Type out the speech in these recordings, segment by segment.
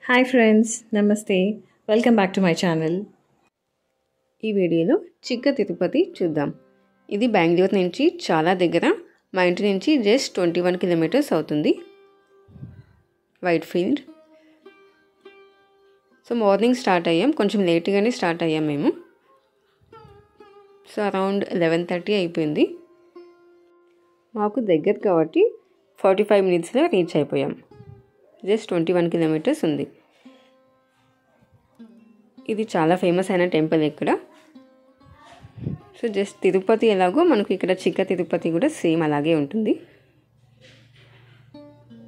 Hi friends, నమస్తే. Welcome back to my channel. ఈ వీడియోలో చిక్క తిరుపతి చూద్దాం. ఇది బెంగళూరు నుంచి చాలా దగ్గర. మా ఇంటి నుంచి జస్ట్ 21 కిలోమీటర్స్ అవుతుంది. White field. So morning start అయ్యాం, కొంచెం లేట్గానే స్టార్ట్ అయ్యాం మేము. సో అరౌండ్ 11:30 అయిపోయింది. మాకు దగ్గర కాబట్టి 45 మినిట్స్లో రీచ్ అయిపోయాం. జస్ట్ 21 కిలోమీటర్స్ ఉంది. ఇది చాలా ఫేమస్ అయిన టెంపుల్ ఇక్కడ. సో జస్ట్ తిరుపతి ఎలాగో మనకు ఇక్కడ చిక్క తిరుపతి కూడా సేమ్ అలాగే ఉంటుంది,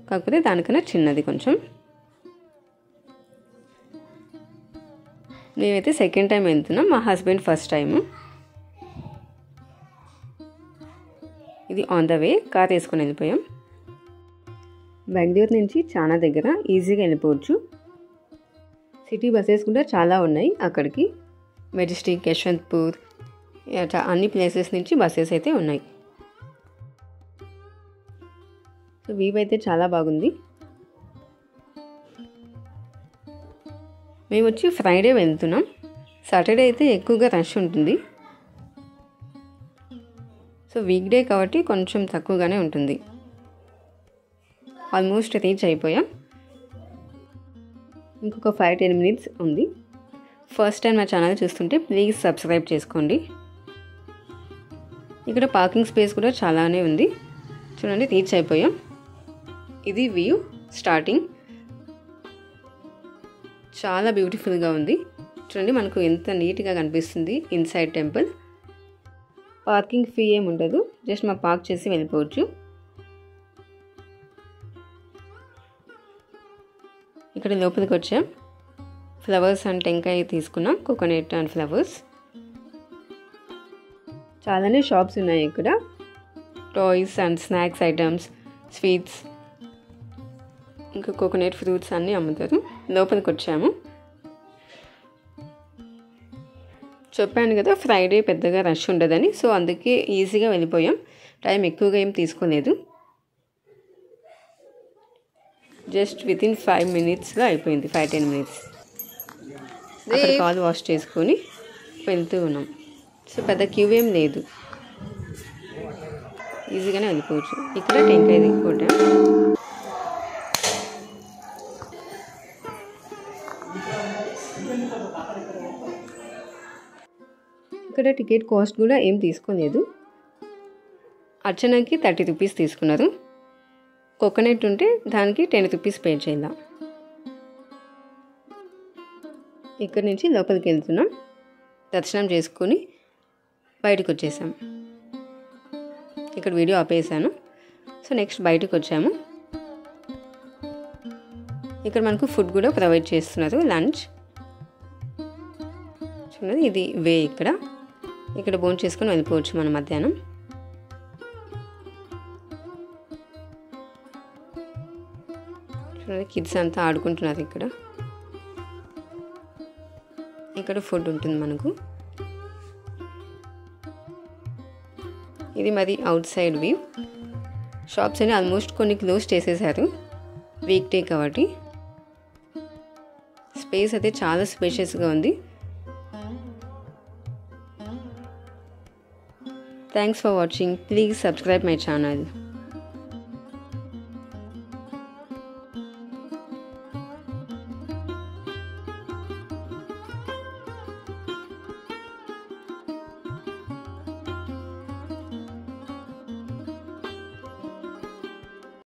కాకపోతే దానికన్నా చిన్నది కొంచెం. మేమైతే సెకండ్ టైం వెళ్తున్నాం, మా హస్బెండ్ ఫస్ట్ టైము. ఇది ఆన్ ద వే, కార్ వేసుకొని వెళ్ళిపోయాం. బెంగళూరు నుంచి చాలా దగ్గర, ఈజీగా వెళ్ళిపోవచ్చు. సిటీ బస్సెస్ కూడా చాలా ఉన్నాయి అక్కడికి. మెజెస్టిక్, యశ్వంత్పూర్, అన్ని ప్లేసెస్ నుంచి బస్సెస్ అయితే ఉన్నాయి. సో వ్యూ అయితే చాలా బాగుంది. మేము వచ్చి ఫ్రైడే వెళ్తున్నాం. సాటర్డే అయితే ఎక్కువగా రష్ ఉంటుంది. సో వీక్ డే కాబట్టి కొంచెం తక్కువగానే ఉంటుంది. ఆల్మోస్ట్ రీచ్ అయిపోయాం. ఇంకొక 5-10 మినిట్స్ ఉంది. ఫస్ట్ టైం నా ఛానల్ చూస్తుంటే ప్లీజ్ సబ్స్క్రైబ్ చేసుకోండి. ఇక్కడ పార్కింగ్ స్పేస్ కూడా చాలానే ఉంది. చూడండి, రీచ్ అయిపోయాం. ఇది వ్యూ స్టార్టింగ్. చాలా బ్యూటిఫుల్గా ఉంది. చూడండి, మనకు ఎంత నీట్గా కనిపిస్తుంది ఇన్సైడ్ టెంపుల్. పార్కింగ్ ఫీ ఏమి ఉండదు, జస్ట్ మా పార్క్ చేసి వెళ్ళిపోవచ్చు. ఇక్కడ లోపలికి వచ్చాం. ఫ్లవర్స్ అండ్ టెంకాయ తీసుకున్నాం, కోకోనట్ అండ్ ఫ్లవర్స్. చాలానే షాప్స్ ఉన్నాయి ఇక్కడ. Toys and snacks items, sweets, ఇంకా కోకోనట్ ఫ్రూట్స్ అన్నీ అమ్ముతారు. లోపలికి వచ్చాము. చెప్పాను కదా ఫ్రైడే పెద్దగా రష్ ఉండదని, సో అందుకే ఈజీగా వెళ్ళిపోయాం. టైం ఎక్కువగా ఏం తీసుకోలేదు. జస్ట్ వితిన్ 5 మినిట్స్లో అయిపోయింది. 5-10 మినిట్స్. అక్కడ కాల్ వాష్ చేసుకొని వెళ్తూ ఉన్నాం. సో పెద్ద క్యూ ఏం లేదు, ఈజీగానే వెళ్ళిపోవచ్చు. ఇక్కడ టెంకాయ కొట్టాం. ఇక్కడ టికెట్ కాస్ట్ కూడా ఏం తీసుకోలేదు. అర్చనకి 30 రూపీస్ తీసుకున్నారు. కోకోనట్ ఉంటే దానికి 10 రూపీస్ పే చేద్దాం. ఇక్కడ నుంచి లోపలికి వెళ్తున్నాం. దర్శనం చేసుకొని బయటకు వచ్చేసాం. ఇక్కడ వీడియో ఆపేసాను. సో నెక్స్ట్ బయటకు వచ్చాము. ఇక్కడ మనకు ఫుడ్ కూడా ప్రొవైడ్ చేస్తున్నారు, లంచ్. చూడండి, ఇది వే. ఇక్కడ భోజనం చేసుకొని వెళ్ళిపోవచ్చు మనం మధ్యాహ్నం. కిడ్స్ అంతా ఆడుకుంటున్నారు ఇక్కడ. ఇక్కడ ఫుడ్ ఉంటుంది మనకు. ఇది మరి అవుట్ సైడ్ వ్యూ. షాప్స్ అన్ని ఆల్మోస్ట్ కొన్ని క్లోజ్ చేసేసారు, వీక్ డే కాబట్టి. స్పేస్ అయితే చాలా స్పేషియస్గా ఉంది. Thanks for watching. Please subscribe my channel.